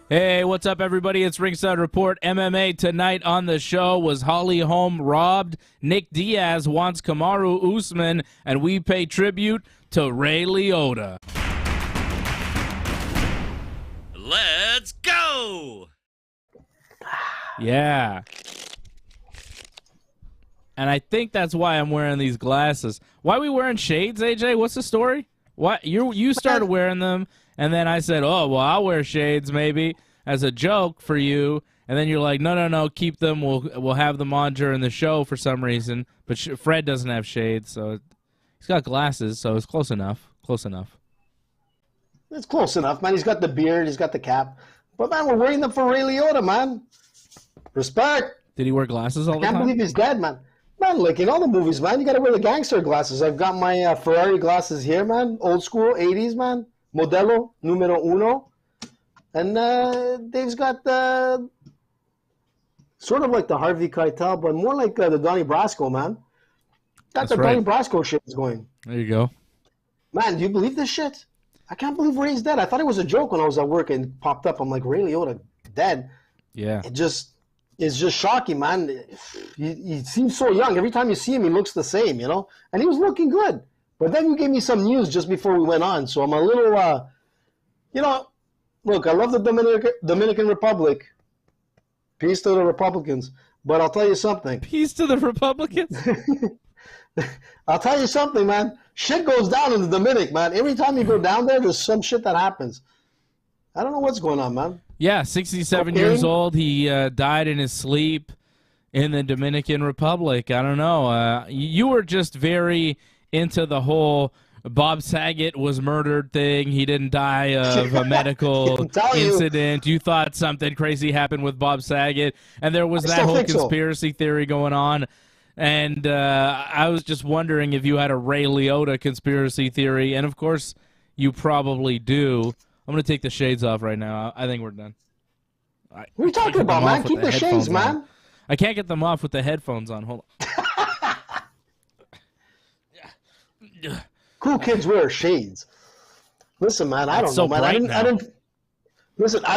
Hey, what's up, everybody? It's Ringside Report. MMA tonight on the show. Was Holly Holm robbed? Nick Diaz wants Kamaru Usman, and we pay tribute to Ray Liotta. Let's go! Yeah. And I think that's why I'm wearing these glasses. Why are we wearing shades, AJ? What's the story? Why you started wearing them, and then I said, oh, well, I'll wear shades maybe as a joke for you. And then you're like, no, keep them. We'll have them on during the show for some reason. But Fred doesn't have shades, so he's got glasses, so it's close enough. Close enough. It's close enough, man. He's got the beard. He's got the cap. But, man, we're wearing them for Ray Liotta, man. Respect. Did he wear glasses all the time? I can't believe he's dead, man. Man, like in all the movies, man, you got to wear the gangster glasses. I've got my Ferrari glasses here, man. Old school, 80s, man. Modelo numero uno. And Dave's got sort of like the Harvey Keitel, but more like the Donnie Brasco, man. Got the Donnie Brasco shit is going. There you go. Man, do you believe this shit? I can't believe Ray's dead. I thought it was a joke when I was at work and it popped up. I'm like, Ray Liotta dead. Yeah. It's just shocking, man. He seems so young. Every time you see him, he looks the same, you know? And he was looking good. But then you gave me some news just before we went on. So I'm a little, look, I love the Dominican Republic. Peace to the Republicans. But I'll tell you something. Peace to the Republicans? I'll tell you something, man. Shit goes down in the Dominic, man. Every time you go down there, there's some shit that happens. I don't know what's going on, man. Yeah, 67 years old. He died in his sleep in the Dominican Republic. I don't know. You were just very into the whole Bob Saget was murdered thing. He didn't die of a medical incident. You thought something crazy happened with Bob Saget, and there was that whole conspiracy theory going on. And I was just wondering if you had a Ray Liotta conspiracy theory, and of course you probably do. I'm going to take the shades off right now. I think we're done. What are you talking about, man? Keep the shades, man. I can't get them off with the headphones on. Hold on. Cool kids wear shades. Listen, man, I don't know, man. I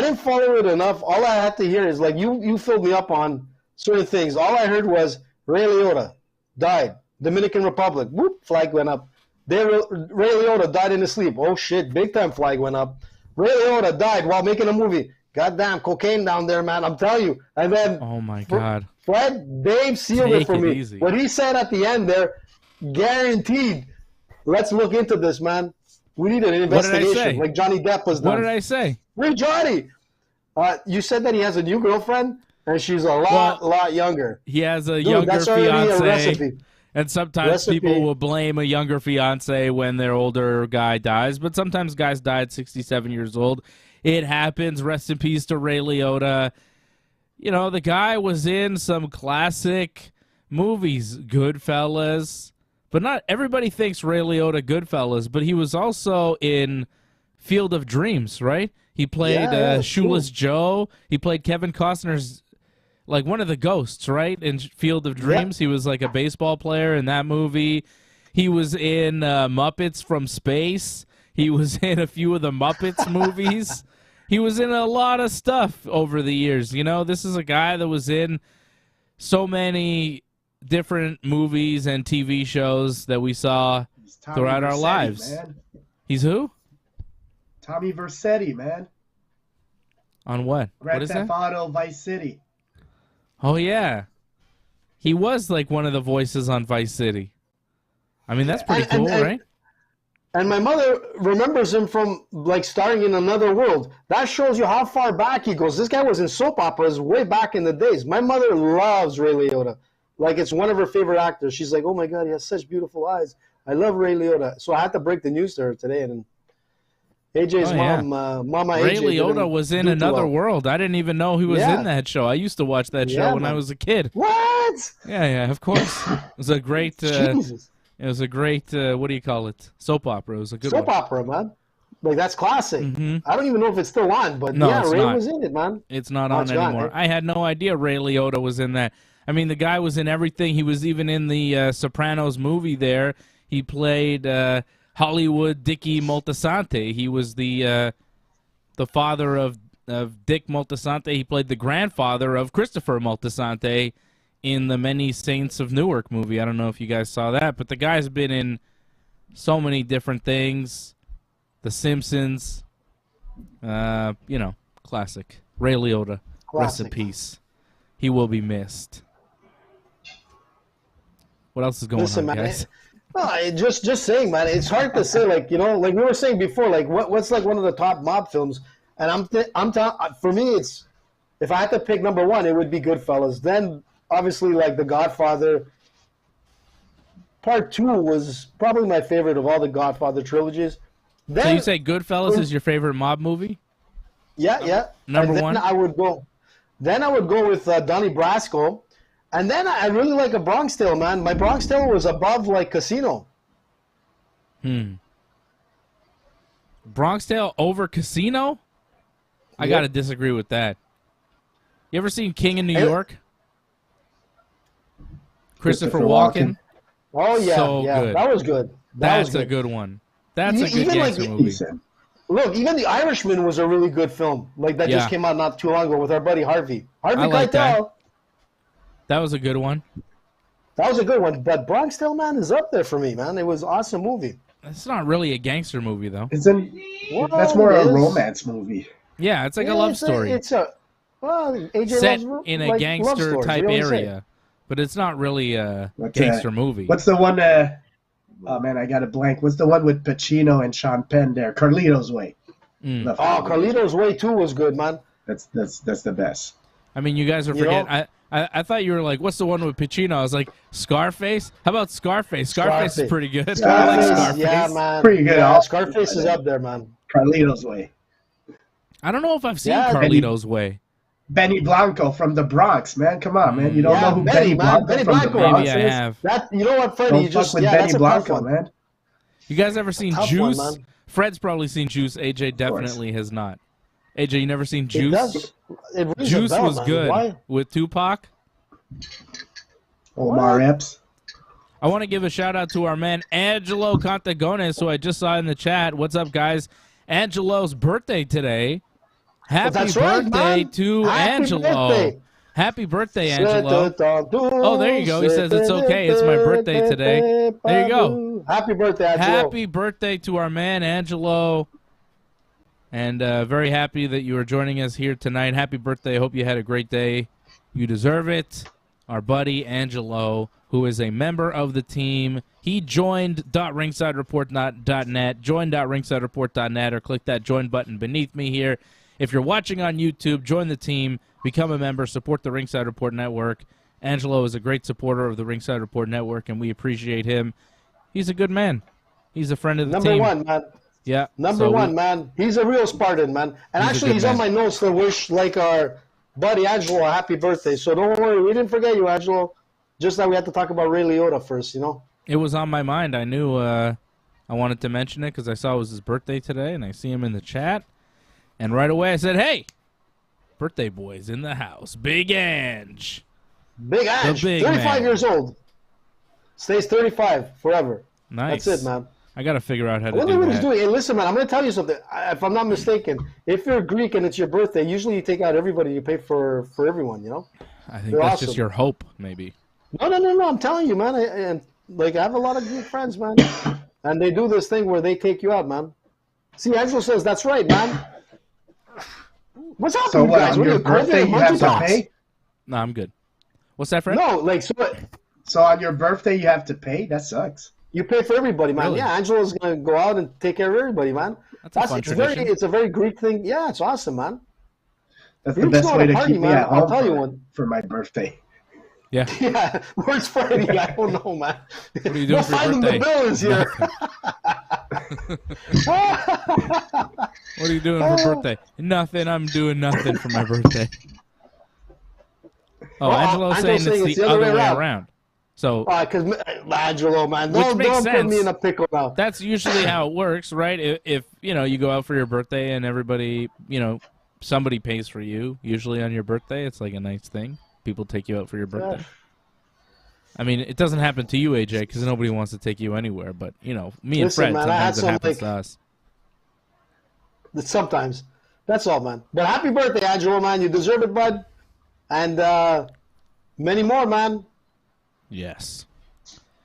didn't follow it enough. All I had to hear is, like, you filled me up on certain things. All I heard was Ray Liotta died. Dominican Republic. Whoop, flag went up. Ray Liotta died in his sleep. Oh, shit, big time flag went up. Ray Liotta died while making a movie. Goddamn, cocaine down there, man. I'm telling you. And then, oh my God, Dave sealed it for me. Easy. What he said at the end there, guaranteed. Let's look into this, man. We need an investigation, like Johnny Depp was done. What did I say? Hey, Johnny. You said that he has a new girlfriend, and she's a lot younger. He has a younger fiance. And sometimes people will blame a younger fiance when their older guy dies, but sometimes guys die at 67 years old. It happens. Rest in peace to Ray Liotta. You know, the guy was in some classic movies. Goodfellas. But not everybody thinks Ray Liotta Goodfellas, but he was also in Field of Dreams, right? He played Shoeless Joe. He played Kevin Costner's, like, one of the ghosts, right? In Field of Dreams. He was like a baseball player in that movie. He was in Muppets from Space. He was in a few of the Muppets movies. He was in a lot of stuff over the years. You know, this is a guy that was in so many different movies and TV shows that we saw throughout our lives. Man. He's who? Tommy Vercetti, man. On what? Grand what is Theft Auto Vice City. Oh, yeah. He was like one of the voices on Vice City. I mean, that's pretty cool, right? And my mother remembers him from, like, starring in Another World. That shows you how far back he goes. This guy was in soap operas way back in the days. My mother loves Ray Liotta. Like, it's one of her favorite actors. She's like, oh, my God, he has such beautiful eyes. I love Ray Liotta. So I had to break the news to her today. And AJ's Mama Ray AJ Liotta was in Another World. I didn't even know he was in that show. I used to watch that show when I was a kid. What? Yeah, of course. It was a great... Jesus. It was a great, what do you call it? Soap opera. It was a good soap opera, man. Like, that's classic. I don't even know if it's still on, but Ray was in it, man. It's not on anymore. Gone, I had no idea Ray Liotta was in that. I mean, the guy was in everything. He was even in the Sopranos movie there. He played Hollywood Dickie Moltisanti. He was the father of Dick Moltisanti. He played the grandfather of Christopher Moltisanti in the Many Saints of Newark movie. I don't know if you guys saw that, but the guy's been in so many different things. The Simpsons, you know, classic. Ray Liotta, rest in peace. He will be missed. What else is going on, man, guys? Just saying, man. It's hard to say, like, you know, like we were saying before, like what's like one of the top mob films, and for me, it's if I had to pick number one, it would be Goodfellas. Then obviously, like The Godfather. Part 2 was probably my favorite of all the Godfather trilogies. Then, so you say Goodfellas is your favorite mob movie? Yeah. Number then one? I would go with Donnie Brasco. And then I really like A Bronx Tale, man. My Bronx Tale was above, like, Casino. Bronx Tale over Casino? I got to disagree with that. You ever seen King in New York? Christopher Walken? Oh, yeah. So good. That was good. That's a good one. That's a good gangster movie. Look, even The Irishman was a really good film. Like, that just came out not too long ago with our buddy Harvey. Harvey Keitel. That was a good one. That was a good one. But Bronx Tale, man, is up there for me, man. It was an awesome movie. It's not really a gangster movie, though. That's more a romance movie. Yeah, it's like a love story. AJ set loves, in a like, gangster-type area. But it's not really a gangster movie. What's the one? Oh, man, I got a blank. What's the one with Pacino and Sean Penn there? Carlito's Way. Carlito's Way, too, was good, man. That's the best. I mean, you guys are forgetting. I thought you were like, what's the one with Pacino? I was like, Scarface? How about Scarface? Scarface is pretty good. I like Scarface. Yeah, man. Pretty good. Yeah, Scarface is up there, man. Carlito's Way. I don't know if I've seen Carlito's Way. Benny Blanco from the Bronx, man. Come on, man. You don't know who Benny Blanco from the Bronx is? Maybe I have. You know what, Freddie? Don't fuck with Benny Blanco, man. You guys ever seen Juice? Fred's probably seen Juice. AJ definitely has not. AJ, you never seen Juice? Juice was good with Tupac. Omar Epps. I want to give a shout out to our man Angelo Cantagones, who I just saw in the chat. What's up, guys? Angelo's birthday today. Happy birthday to Angelo. Happy birthday, Angelo. Oh, there you go. He says it's okay. It's my birthday today. There you go. Happy birthday, Angelo. Happy birthday to our man Angelo. And very happy that you are joining us here tonight. Happy birthday. I hope you had a great day. You deserve it. Our buddy Angelo, who is a member of the team. He joined .ringsidereport.net, join.ringsidereport.net, or click that join button beneath me here. If you're watching on YouTube, join the team, become a member, support the Ringside Report Network. Angelo is a great supporter of the Ringside Report Network, and we appreciate him. He's a good man. He's a friend of the team. Number one, man. Yeah. Number one, man. He's a real Spartan, man. And actually, he's on my notes to wish, like, our buddy Angelo a happy birthday. So don't worry. We didn't forget you, Angelo. just that we had to talk about Ray Liotta first, you know? It was on my mind. I knew I wanted to mention it because I saw it was his birthday today, and I see him in the chat. And right away I said, hey, birthday boy's in the house. Big Ange. Big Ange, 35 years old. Stays 35 forever. Nice. That's it, man. I got to figure out how to do that. What he's doing. Hey, listen, man, I'm going to tell you something. If I'm not mistaken, if you're Greek and it's your birthday, usually you take out everybody. You pay for everyone, you know? I think that's just your hope, maybe. No. I'm telling you, man. I have a lot of Greek friends, man. And they do this thing where they take you out, man. See, Angelo says, that's right, man. What's up, so you guys? On your birthday, you have to pay? No, I'm good. What's that, Fred? No, So on your birthday, you have to pay? That sucks. You pay for everybody, man. Really? Yeah, Angelo's going to go out and take care of everybody, man. That's a fun tradition. It's a very Greek thing. Yeah, it's awesome, man. That's the best way to keep me at home for my birthday. Yeah. Yeah. Where's Freddie? I don't know, man. What are you doing for your birthday? The bills here. What are you doing for birthday? Nothing. I'm doing nothing for my birthday. Oh, Angelo's saying it's the other way around. So, because Angelo, man, don't put me in a pickle now. That's usually how it works, right? If you go out for your birthday and everybody, somebody pays for you. Usually on your birthday, it's like a nice thing. People take you out for your birthday. Yeah. I mean, it doesn't happen to you, AJ, because nobody wants to take you anywhere. But me and Fred, sometimes it happens to us. Sometimes, that's all, man. But happy birthday, Angelo, man. You deserve it, bud. And many more, man. Yes.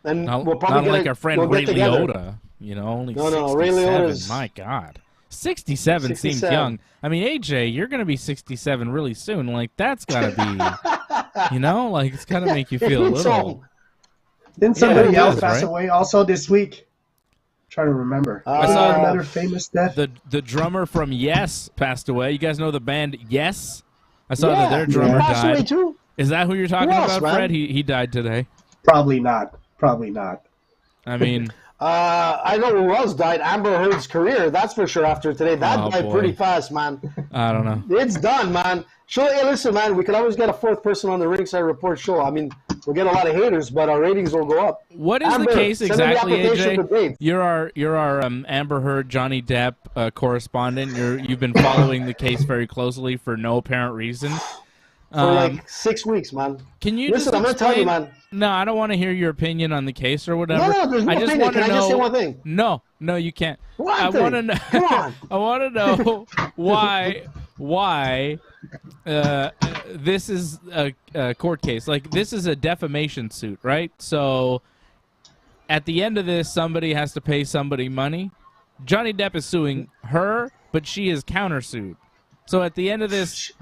And we'll probably not like our friend Ray Liotta. Only 67. Ray Liotta's... My God. 67 seems young. I mean, AJ, you're going to be 67 really soon. Like, that's got to be, like, it's got to make you feel a little. Didn't somebody else pass away also this week? I'm trying to remember. I saw another famous death. The drummer from Yes passed away. You guys know the band Yes? I saw that their drummer died. Away too. Is that who you're talking about, Fred? He died today. Probably not. I mean... I know who else died. Amber Heard's career, that's for sure, after today. That died pretty fast, man. I don't know. It's done, man. Hey, listen, man, we can always get a fourth person on the Ringside Report show. I mean, we'll get a lot of haters, but our ratings will go up. What is the case exactly, AJ? You're our Amber Heard, Johnny Depp correspondent. You've been following the case very closely for no apparent reason. For like 6 weeks, man. Can you listen? I'm gonna tell you, man. No, I don't want to hear your opinin on the case or whatever. No, there's no I just opinion. Can I just say one thing? No, you can't. I want to know. Come on. I want to know why this is a court case. Like, this is a defamation suit, right? So at the end of this, somebody has to pay somebody money. Johnny Depp is suing her, but she is countersued. So at the end of this,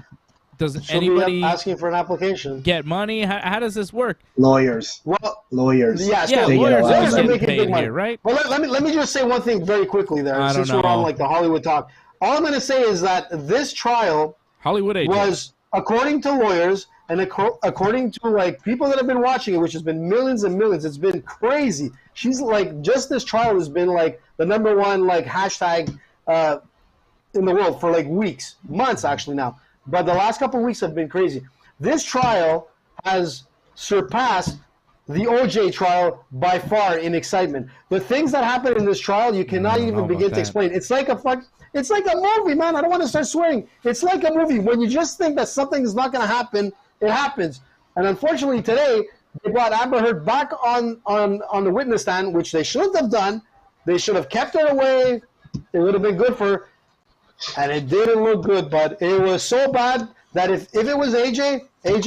does anybody asking for an application get money? How does this work? Lawyers. Well, lawyers. Yeah, lawyers are getting paid here, right? Well, let me just say one thing very quickly there, since we're on like the Hollywood talk. All I'm going to say is that this trial was, according to lawyers and according to like people that have been watching it, which has been millions and millions, it's been crazy. She's like, just this trial has been like the #1 like hashtag in the world for like weeks, months actually now. But the last couple of weeks have been crazy. This trial has surpassed the OJ trial by far in excitement. The things that happened in this trial, you cannot even begin to explain. It's like a movie, man. I don't want to start swearing. It's like a movie. When you just think that something is not going to happen, it happens. And unfortunately today, they brought Amber Heard back on the witness stand, which they shouldn't have done. They should have kept her away. It would have been good for her. And it didn't look good, but it was so bad that if it was AJ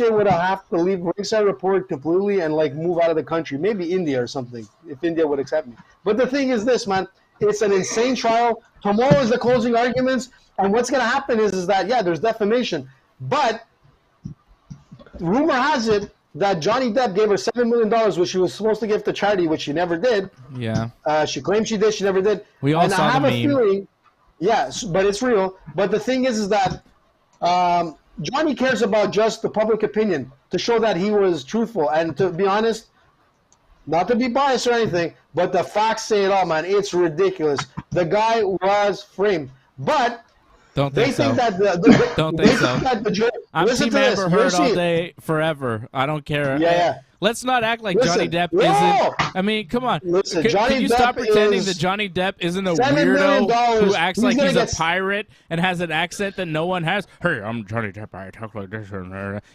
would have to leave Ringside Report completely and like move out of the country, maybe India or something, if India would accept me. But the thing is this, man, it's an insane trial. Tomorrow is the closing arguments, and what's going to happen is that, there's defamation. But rumor has it that Johnny Depp gave her $7 million, which she was supposed to give to charity, which she never did. Yeah. She claimed she did, she never did. We all saw the meme. Feeling, yes, but it's real. But the thing is that Johnny cares about just the public opinion to show that he was truthful. And to be honest, not to be biased or anything, but the facts say it all, man. It's ridiculous. The guy was framed. But Don't think so. Don't think so. I'm Team Amber Heard all day, forever. I don't care. Yeah. Let's not act like Johnny Depp isn't. I mean, come on. Listen, can you stop pretending that Johnny Depp isn't a weirdo who acts like he's a pirate and has an accent that no one has? Hey, I'm Johnny Depp. I talk like this.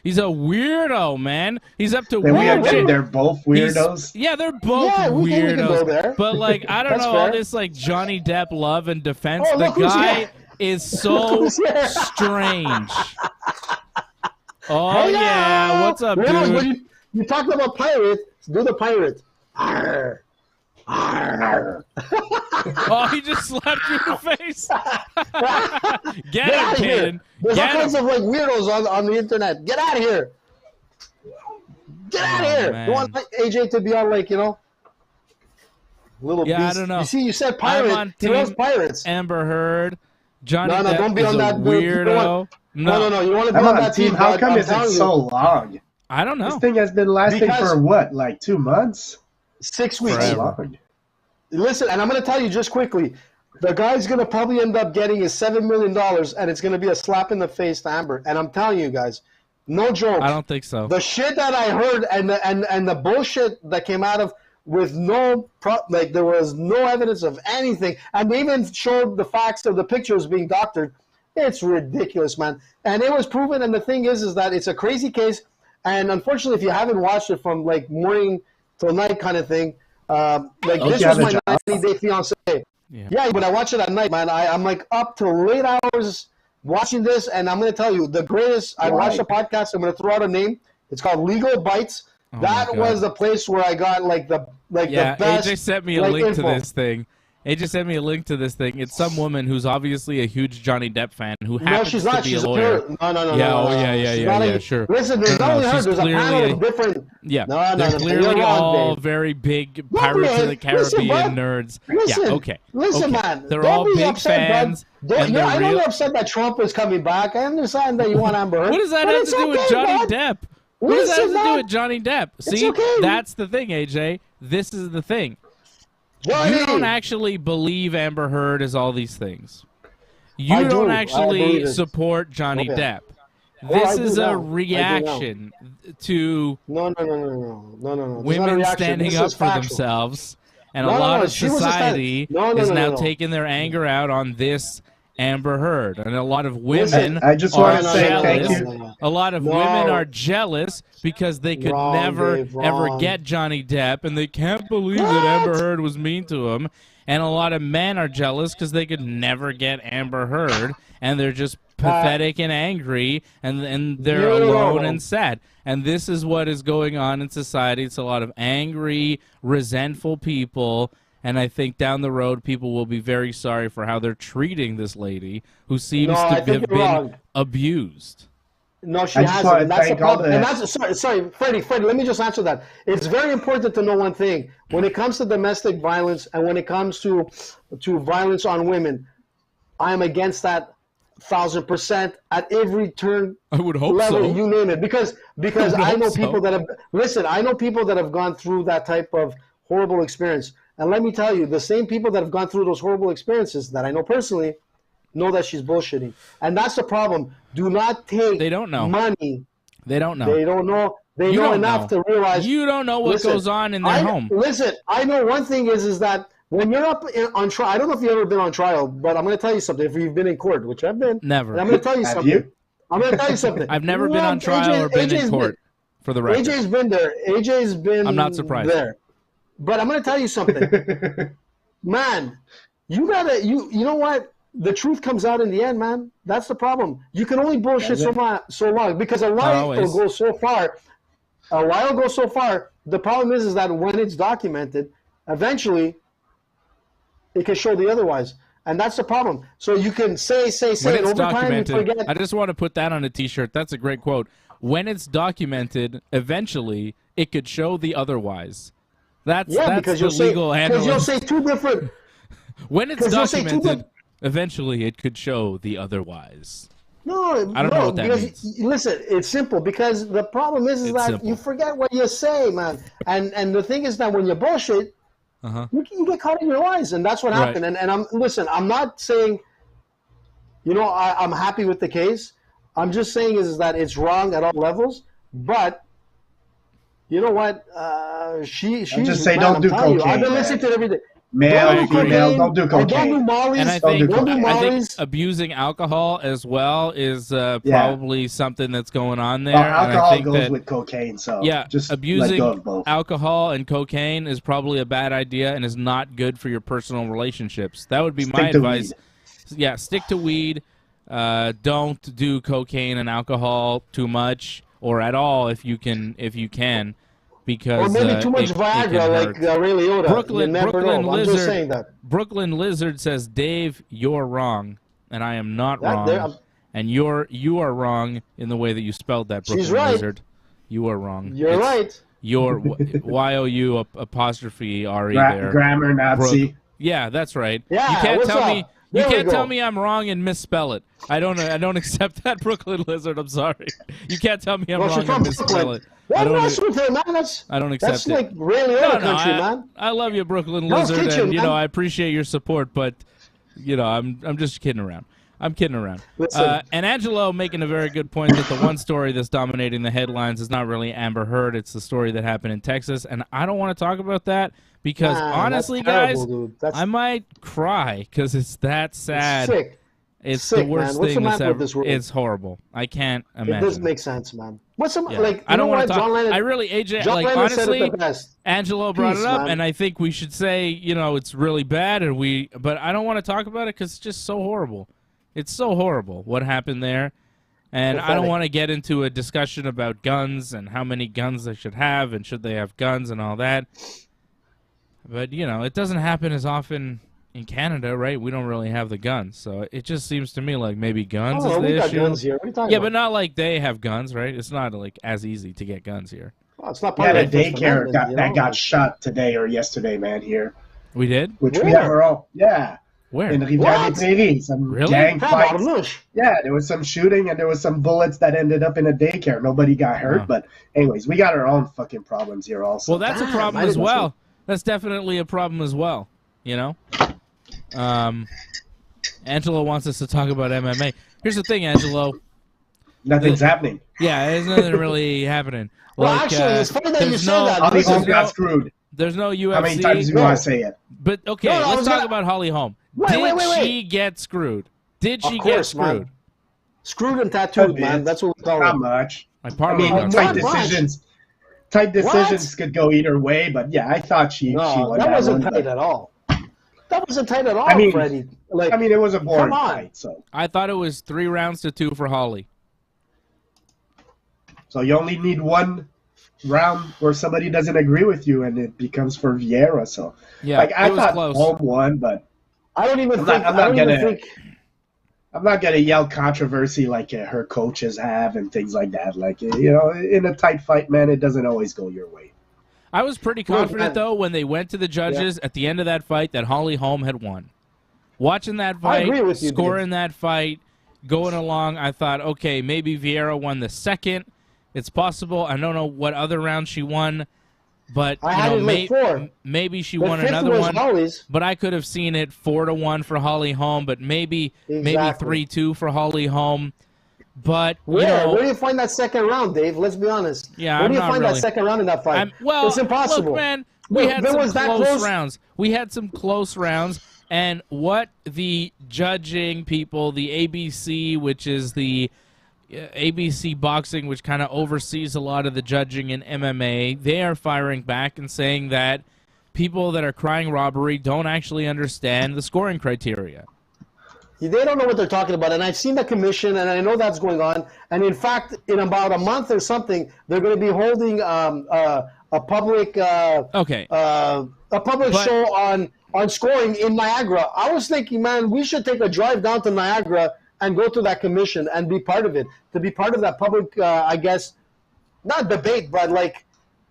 He's a weirdo, man. He's up to weird shit. They're both weirdos. They're both weirdos. But like, I don't know, all this like Johnny Depp love and defense. The guy is so strange. Oh yeah, what's up, dude? You talked about pirates. Do the pirate. Arr. Arr. Oh, he just slapped you in the face. Get out of here. There's all kinds of like weirdos on the internet. Get out of here. Get out of here. Man. You want AJ to be on like, little beast. I don't know. You see, you said pirate. He loves pirates. Amber Heard. Johnny Depp don't be on that weirdo. No. You want to be on that team. How come it's so long? I don't know. This thing has been lasting for what, like 2 months? 6 weeks. Listen, and I'm going to tell you just quickly, the guy's going to probably end up getting his $7 million, and it's going to be a slap in the face to Amber. And I'm telling you guys, no joke. I don't think so. The shit that I heard and the bullshit that came out of with there was no evidence of anything, and they even showed the facts of the pictures being doctored. It's ridiculous, man. And it was proven, and the thing is that it's a crazy case. And unfortunately, if you haven't watched it from like morning till night kind of thing, this was my 90-day fiance. Yeah, but I watch it at night, man. I'm like up till late hours watching this, and I'm going to tell you, the greatest. I watched a podcast. I'm going to throw out a name. It's called Legal Bites. That was the place where I got the best. AJ sent me a link to this thing. AJ sent me a link to this thing. It's some woman who's obviously a huge Johnny Depp fan who happens to be a lawyer. No, sure. Listen, there's not only her. There's a panel of different. Yeah, they're clearly all very big Pirates of the Caribbean nerds. Listen, man. They're all big fans. I know you're upset that Trump is coming back. I understand that you want Amber Heard. What does that have to do with Johnny Depp? What does that have to do with Johnny Depp? See, that's the thing, AJ. This is the thing. You don't actually believe Amber Heard is all these things. You don't actually support Johnny Depp. This is a reaction to women standing up for themselves, and a lot of society is now taking their anger out on this Amber Heard, and a lot of women I just want to say thank you. A lot of women are jealous because they could never ever get Johnny Depp, and they can't believe that Amber Heard was mean to him. And a lot of men are jealous because they could never get Amber Heard, and they're just pathetic and angry, and they're alone and sad. And this is what is going on in society. It's a lot of angry, resentful people. And I think down the road, people will be very sorry for how they're treating this lady who seems to have been abused. No, she hasn't. And that's the problem. And that's, sorry, Freddie, let me just answer that. It's very important to know one thing. When it comes to domestic violence and when it comes to violence on women, I am against that 1,000% at every turn. I would hope level, so. You name it. Because I know people that have, listen, I know people that have gone through that type of horrible experience. And let me tell you, the same people that have gone through those horrible experiences that I know personally know that she's bullshitting. And that's the problem. Do not take They don't know. money. They don't know. They don't know. They know enough to realize. You don't know what goes on in their home. Listen, I know one thing is that when you're up on trial, I don't know if you've ever been on trial, but I'm going to tell you something. If you've been in court, which I've been. Never. And I'm going to tell you something. You? I'm going to tell you something. I've never been on trial or been in court, for the record. AJ's been there. AJ's been I'm not surprised. there. But I'm going to tell you something. Man, you know what? The truth comes out in the end, man. That's the problem. You can only bullshit so long because a lie will go so far. A lie will go so far. The problem is that when it's documented, eventually it can show the otherwise. And that's the problem. So you can say, and over time you forget. I just want to put that on a T-shirt. That's a great quote. When it's documented, eventually it could show the otherwise. That's because the legal analyst. Because you'll say two different. When it's documented, eventually it could show the otherwise. No, I don't know what that means. Listen, it's simple because the problem is that you forget what you say, man. And the thing is that when you bullshit, you get caught in your lies, and that's what happened. And I'm not saying you know, I'm happy with the case. I'm just saying is that it's wrong at all levels. But you know what? She's just say don't do cocaine. I've been listening to it every day. Male, female, don't do cocaine. Don't do mollies. And I think abusing alcohol as well is probably something that's going on there. Alcohol goes with cocaine, so just abusing let go of both. alcohol and cocaine is probably a bad idea and is not good for your personal relationships. That would be Stick my to advice. weed. Yeah, stick to weed. Don't do cocaine and alcohol too much or at all if you can. Because, or maybe too much Viagra, like Ray Liotta. Brooklyn I'm just saying that. Brooklyn Lizard says, "Dave, you're wrong, and I am not wrong, and you are wrong in the way that you spelled that." Brooklyn She's right. Lizard, you are wrong. You're right. You're YOU apostrophe RE there. Grammar Nazi. Yeah, that's right. Yeah, you can't what's tell up? me. You There can't we tell go. me I'm wrong and misspell it. I don't accept that, Brooklyn Lizard. I'm sorry. You can't tell me I'm Well, wrong she's from and misspell Brooklyn. it. Well, that's with her, man. I don't accept that's it. like Ray Liotta country, man. I love you, Brooklyn Hell's Lizard, Kitchen, and man. I appreciate your support, but I'm just kidding around. I'm kidding around. Listen. And Angelo making a very good point that the one story that's dominating the headlines is not really Amber Heard. It's the story that happened in Texas, and I don't want to talk about that because honestly, that's guys, terrible, dude. I might cry because it's that sad. It's sick. It's Sick, the worst man. What's thing the that's matter with ever. this world? It's horrible. I can't imagine. It doesn't make sense, man. What's some like? I don't want to talk. John Lennon, I really, AJ, John like Lennon honestly, said it the best. Angelo brought Peace, it up, man. and I think we should say, it's really bad, but I don't want to talk about it because it's just so horrible. It's so horrible what happened there, and I don't want to get into a discussion about guns and how many guns they should have and should they have guns and all that. But it doesn't happen as often in Canada, right? We don't really have the guns, so it just seems to me like maybe guns is the we got issue. guns here. What are you talking Yeah, about? but not like they have guns, right? It's not like as easy to get guns here. Oh, it's not We part had a of the First daycare Amendment, that got shot today or yesterday, man, here. We did? Which we Where? have our own. Yeah. Where? In Rivière des Prairies. Some Really? gang fights. Tabarnouche. Yeah, there was some shooting and there was some bullets that ended up in a daycare. Nobody got hurt, but anyways, we got our own fucking problems here also. Well, that's a Damn, problem I as didn't well. That's definitely a problem as well, Angelo wants us to talk about MMA. Here's the thing, Angelo. Nothing's happening. Yeah, there's nothing really happening. Well, actually, it's funny that you say that. Holly Holm Listen, got screwed. There's no UFC. How many times do you want to say it? But okay, No, I let's was talk gonna- about Holly Holm. Wait, Did she get screwed? Did she Of get course, screwed? man. Screwed and tattooed, A bit. man. That's what we call Not it. much. My I partner mean, got tight screwed. decisions. Tight decisions could go either way, but yeah, I thought she No, won that wasn't one. tight But, at all. That wasn't tight at all, I mean- Freddie. Like, I mean, it was a boring Come on. fight, so I thought it was 3 rounds to 2 for Holly. you only need one round where somebody doesn't agree with you, and it becomes for Vieira. So, Yeah, like I it was thought close. Holm won, but I don't even I'm think. not I don't even gonna- think. I'm not gonna yell controversy like her coaches have and things like that. Like in a tight fight, man, it doesn't always go your way. I was pretty Look, confident, man. though, when they went to the judges at the end of that fight that Holly Holm had won. Watching that I fight, agree with you, scoring that fight, going along, I thought, okay, maybe Vieira won the second. It's possible. I don't know what other round she won, but I had it like 4. maybe she The won fifth another was one. Holly's. But I could have seen it 4-1 for Holly Holm, but maybe Exactly. 3-2 for Holly Holm. But Where do you find that second round, Dave? Let's be honest. Yeah, Where I'm do you not find really- that second round in that fight? well, it's impossible. Look, man, we Look, had there some was that close rounds. We had some close rounds, and what the judging people, the ABC, which is the ABC Boxing, which kind of oversees a lot of the judging in MMA, they are firing back and saying that people that are crying robbery don't actually understand the scoring criteria. They don't know what they're talking about, and I've seen the commission, and I know that's going on. And in fact, in about a month or something, they're going to be holding a public Okay. a public But- show on scoring in Niagara. I was thinking, man, we should take a drive down to Niagara and go to that commission and be part of it, to be part of that public, I guess, not debate, but like,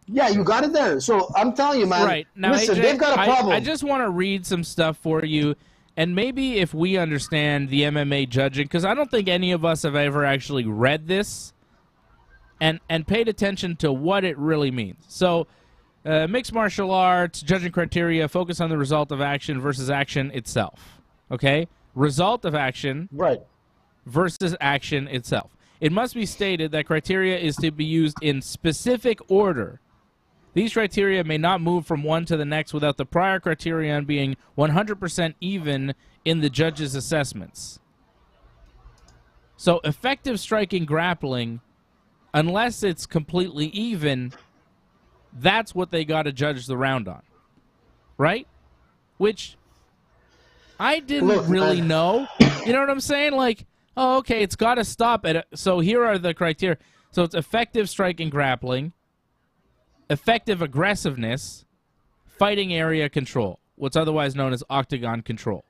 yeah, you got it there. So I'm telling you, man, Right. Now, listen, AJ, they've got a problem. I just want to read some stuff for you, and maybe if we understand the MMA judging, because I don't think any of us have ever actually read this and paid attention to what it really means. So, mixed martial arts, judging criteria, focus on the result of action versus action itself. Okay? Result of action Right. versus action itself. It must be stated that criteria is to be used in specific order. These criteria may not move from one to the next without the prior criterion being 100% even in the judge's assessments. So effective striking grappling, unless it's completely even, that's what they got to judge the round on, right? Which I didn't really know. You know what I'm saying? Like, oh, okay, it's got to stop at so here are the criteria. So it's effective striking grappling, effective aggressiveness, fighting area control, what's otherwise known as octagon control.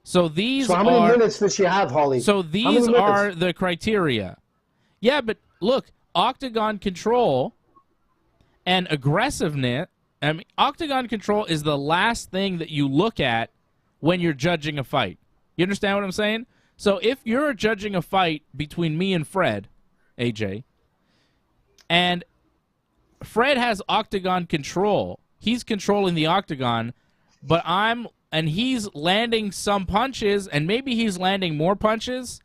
So these how many minutes does she have, Holly? So these are the criteria. Yeah, but look, octagon control and aggressiveness. I mean, octagon control is the last thing that you look at when you're judging a fight. You understand what I'm saying? So if you're judging a fight between me and Fred, AJ, and Fred has octagon control, he's controlling the octagon, but he's landing some punches, and maybe he's landing more punches.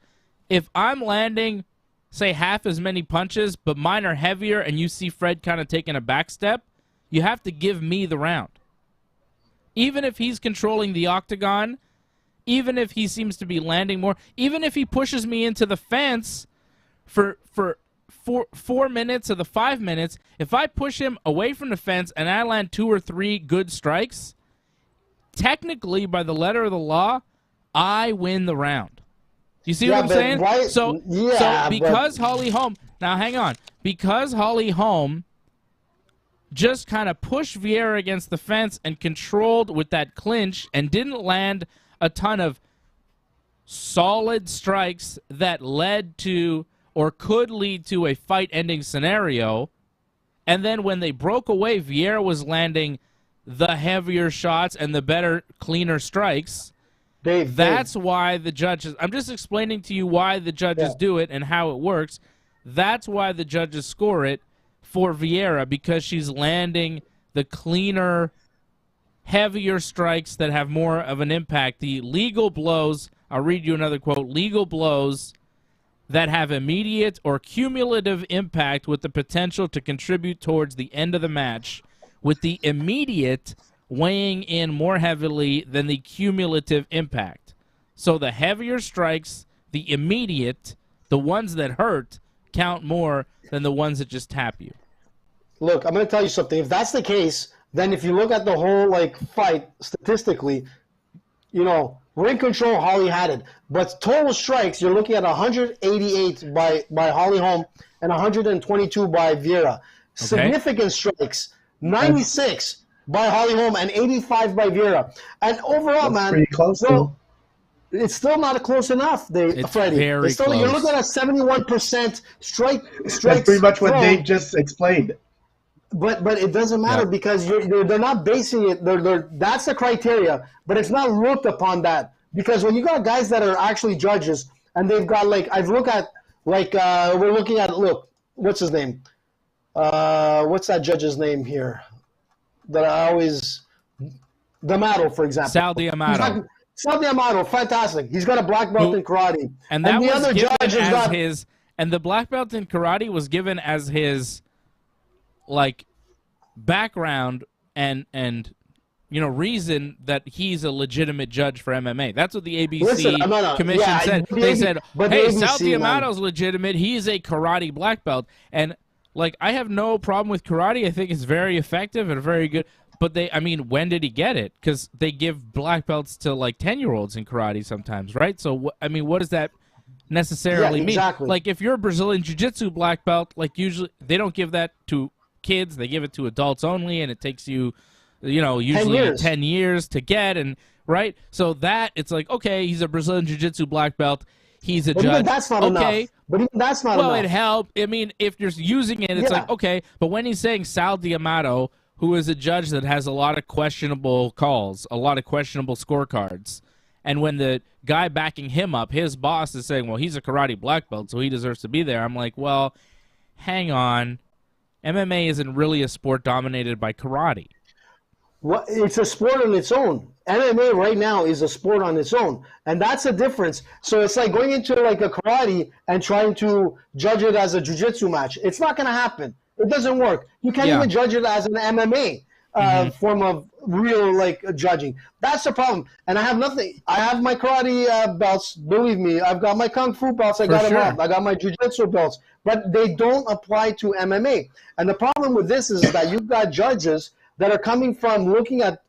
If I'm landing, say, half as many punches, but mine are heavier, and you see Fred kind of taking a back step, you have to give me the round. Even if he's controlling the octagon, even if he seems to be landing more, even if he pushes me into the fence for 4 minutes of the 5 minutes, if I push him away from the fence and I land 2 or 3 good strikes, technically, by the letter of the law, I win the round. You see what I'm saying? So because Holly Holm, now hang on, because Holly Holm just kind of pushed Vieira against the fence and controlled with that clinch and didn't land a ton of solid strikes that led to or could lead to a fight-ending scenario, and then when they broke away, Vieira was landing the heavier shots and the better, cleaner strikes. That's why the judges... I'm just explaining to you why the judges do it and how it works. That's why the judges score it for Vieira, because she's landing the cleaner, heavier strikes that have more of an impact. The legal blows, I'll read you another quote, legal blows that have immediate or cumulative impact with the potential to contribute towards the end of the match, with the immediate weighing in more heavily than the cumulative impact. So the heavier strikes, the immediate, the ones that hurt, count more than the ones that just tap you. Look, I'm going to tell you something. If that's the case, then if you look at the whole fight statistically, ring control, Holly had it. But total strikes, you're looking at 188 by Holly Holm and 122 by Vieira. Okay. Significant strikes, 96 by Holly Holm and 85 by Vieira. And overall, that's pretty close, though. It's still not close enough, it's Freddie. Very close. You're looking at 71% strikes. That's pretty much what Dave just explained. But it doesn't matter because they're not basing it. That's the criteria, but it's not looked upon that, because when you got guys that are actually judges and they've got I've looked at we're looking at what's his name? What's that judge's name here? That I always D'Amato, for example. Sal D'Amato. Sal D'Amato, fantastic. He's got a black belt in karate, and that was other given as his. And the black belt in karate was given as his background and reason that he's a legitimate judge for MMA. That's what the ABC commission said. They said, hey, Sal D'Amato's legitimate. He's a karate black belt. And I have no problem with karate. I think it's very effective and very good. But when did he get it? Because they give black belts to 10-year-olds in karate sometimes, right? So what does that necessarily mean? If you're a Brazilian Jiu-Jitsu black belt, usually they don't give that to kids, they give it to adults only, and it takes you usually 10 years to get, and right, so that it's okay, he's a Brazilian Jiu-Jitsu black belt, he's a judge. Even that's not enough. But even that's not enough. Well, it helped. If you're using it, it's okay. But when he's saying Sal D'Amato, who is a judge that has a lot of questionable calls, a lot of questionable scorecards, and when the guy backing him up, his boss, is saying, well, he's a karate black belt, so he deserves to be there, I'm well, hang on. MMA isn't really a sport dominated by karate. It's a sport on its own. MMA right now is a sport on its own, and that's a difference. So it's like going into like a karate and trying to judge it as a jiu-jitsu match. It's not going to happen. It doesn't work. You can't even judge it as an MMA form of real like judging. That's the problem. And I have nothing. I have my karate belts. Believe me, I've got my kung fu belts. I got them up. I got my jiu-jitsu belts, but they don't apply to MMA. And the problem with this is that you've got judges that are coming from looking at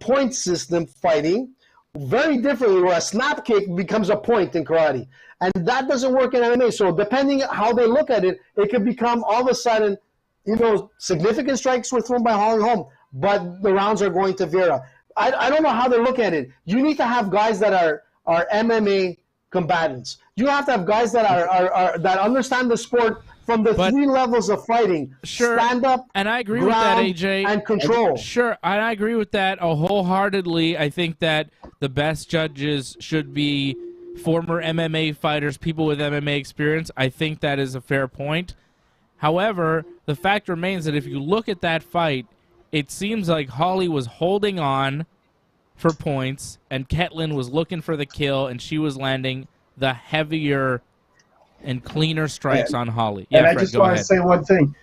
point system fighting very differently, where a snap kick becomes a point in karate. And that doesn't work in MMA. So depending on how they look at it, it could become all of a sudden, significant strikes were thrown by Holly Holm, but the rounds are going to Vieira. I don't know how they look at it. You need to have guys that are MMA combatants. You have to have guys that are that understand the sport from the three levels of fighting. Stand up, and I agree with that, AJ. And control. Sure, and I agree with that wholeheartedly. I think that the best judges should be former MMA fighters, people with MMA experience. I think that is a fair point. However, the fact remains that if you look at that fight, it seems like Holly was holding on for points, and Ketlen was looking for the kill, and she was landing the heavier and cleaner strikes on Holly. Yeah, and I just want to say one thing: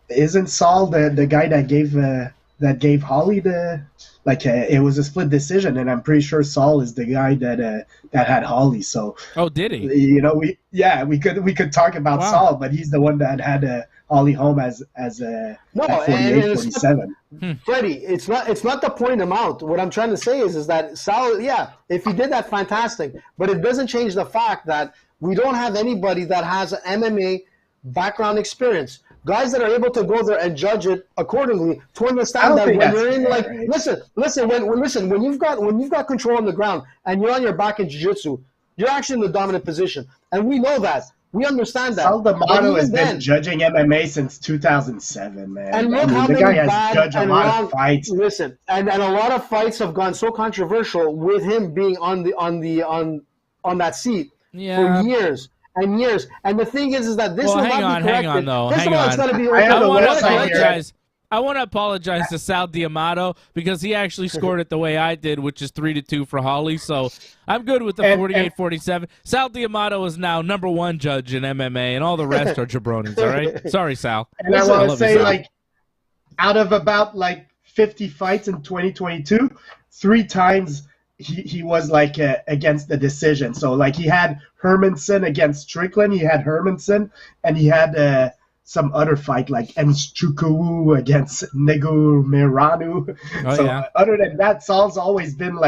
isn't Saul the guy that gave Holly the it was a split decision, and I'm pretty sure Saul is the guy that had Holly. So did he? We could talk about Saul, but he's the one that had Holly Holm as 48, 47. Freddie, it's not to point him out. What I'm trying to say is that Saul, if he did that, fantastic, but it doesn't change the fact that we don't have anybody that has an MMA background experience. Guys that are able to go there and judge it accordingly to understand that when you're in when you've got control on the ground and you're on your back in jiu-jitsu, you're actually in the dominant position. And we know that. We understand that. Sal D'Amato has been judging MMA since 2007, man. And look how many bad and wrong fights. Listen, and a lot of fights have gone so controversial with him being on that seat for years and years. And the thing is that this will not be corrected. Hang on, though. Hang on. I want to apologize to Sal D'Amato because he actually scored it the way I did, which is 3-2 for Holly. So I'm good with the 48-47. Sal D'Amato is now #1 judge in MMA, and all the rest are jabronis. All right, sorry, Sal. And I want to say, out of about 50 fights in 2022, 3 times he was against the decision. So he had Hermanson against Strickland, he had Hermanson, and he had some other fight like Nchuku against Negumereanu. Other than that, Saul's always been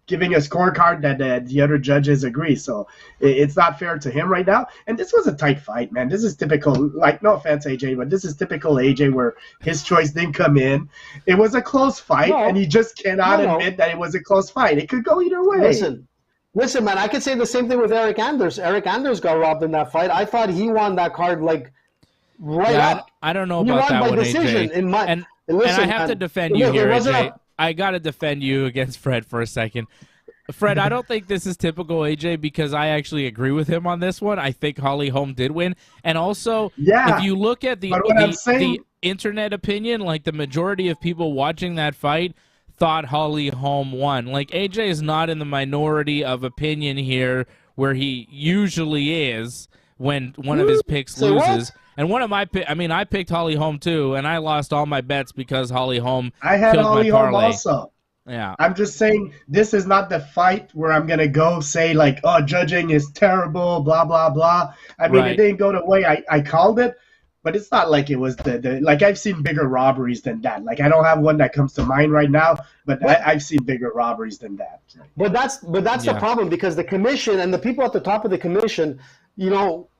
giving a scorecard that the other judges agree. So it's not fair to him right now. And this was a tight fight, man. This is typical, no offense, AJ, but this is typical AJ where his choice didn't come in. It was a close fight, and he just cannot admit that it was a close fight. It could go either way. Listen, man, I could say the same thing with Eric Anders. Eric Anders got robbed in that fight. I thought he won that card up. I don't know about that one, AJ. And I have to defend you here, AJ. I got to defend you against Fred for a second. Fred, I don't think this is typical AJ because I actually agree with him on this one. I think Holly Holm did win. And also, if you look at the internet opinion, the majority of people watching that fight thought Holly Holm won. AJ is not in the minority of opinion here where he usually is when one of his picks loses. And one of my I picked Holly Holm too, and I lost all my bets because Holly Holm killed Holly my parlay. Holm also. Yeah. I'm just saying this is not the fight where I'm going to go say judging is terrible, blah, blah, blah. It didn't go the way I called it. But it's not like it was I've seen bigger robberies than that. I don't have one that comes to mind right now, but I've seen bigger robberies than that. But that's the problem, because the commission and the people at the top of the commission,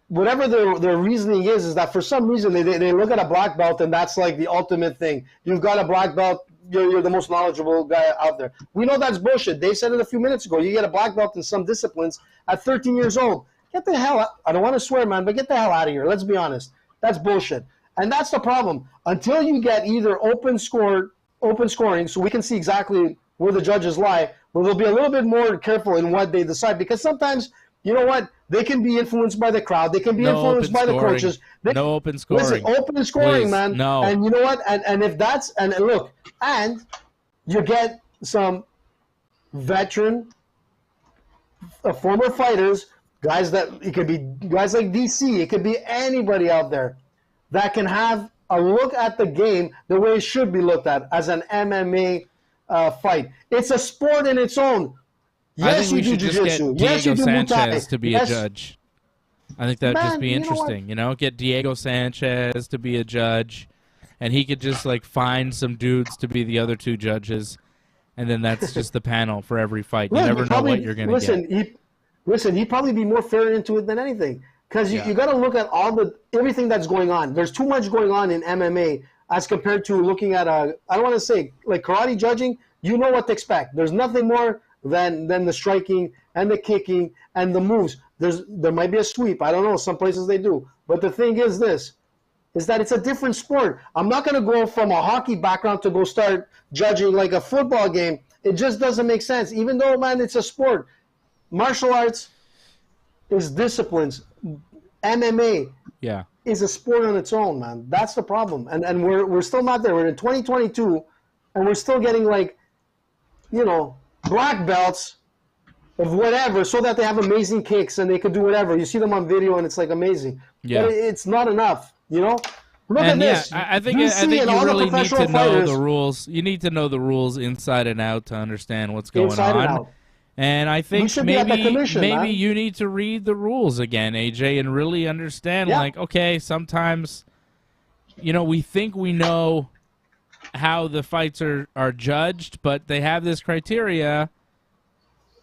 whatever their reasoning is that for some reason they look at a black belt and that's the ultimate thing. You've got a black belt, you're the most knowledgeable guy out there. We know that's bullshit. They said it a few minutes ago. You get a black belt in some disciplines at 13 years old. Get the hell out. I don't want to swear, man, but get the hell out of here. Let's be honest. That's bullshit. And that's the problem. Until you get either open scoring so we can see exactly where the judges lie, where they'll be a little bit more careful in what they decide. Because sometimes, you know what, They can be influenced by the crowd. They can be influenced by the coaches. No open scoring. Listen, open scoring, please, man. No. And you know what? And if that's and look, and you get some veteran, former fighters, guys that it could be guys like DC. It could be anybody out there that can have a look at the game the way it should be looked at as an MMA fight. It's a sport in its own. Yes, I think we should just get Diego Sanchez to be a judge. I think that would just be interesting. You know, get Diego Sanchez to be a judge, and he could just like find some dudes to be the other two judges, and then that's just the panel for every fight. You never know what you're going to get. He'd probably be more fair into it than anything, because you got to look at everything that's going on. There's too much going on in MMA as compared to looking at I don't want to say like karate judging. You know what to expect. There's nothing more than the striking and the kicking and the moves. There might be a sweep. I don't know. Some places they do. But the thing is that it's a different sport. I'm not going to go from a hockey background to go start judging like a football game. It just doesn't make sense. Even though, man, it's a sport. Martial arts is disciplines. MMA is a sport on its own, man. That's the problem. And we're still not there. We're in 2022, and we're still getting like, black belts of whatever, so that they have amazing kicks and they can do whatever. You see them on video and it's like amazing. Yeah. But it's not enough, Look at this. I think you really need to know the rules. You need to know the rules inside and out to understand what's going on. And I think maybe you need to read the rules again, AJ, and really understand, like, okay, sometimes, we think we know how the fights are judged, but they have this criteria,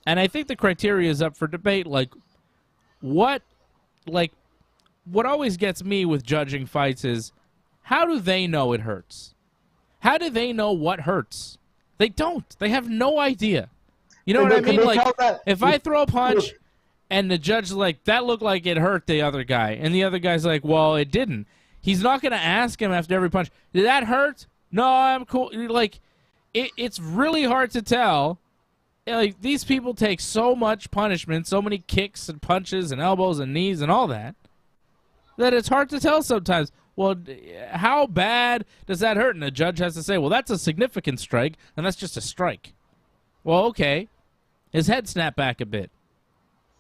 and I think the criteria is up for debate. Like what always gets me with judging fights is, how do they know it hurts? How do they know what hurts? They don't. They have no idea. You know what I mean? Like, if I throw a punch and the judge is like, that looked like it hurt the other guy, and the other guy's like, well, it didn't. He's not going to ask him after every punch, did that hurt? No, I'm cool. Like, it's really hard to tell. Like, these people take so much punishment, so many kicks and punches and elbows and knees and all that it's hard to tell sometimes. Well, how bad does that hurt? And the judge has to say, well, that's a significant strike, and that's just a strike. Well, okay. His head snapped back a bit.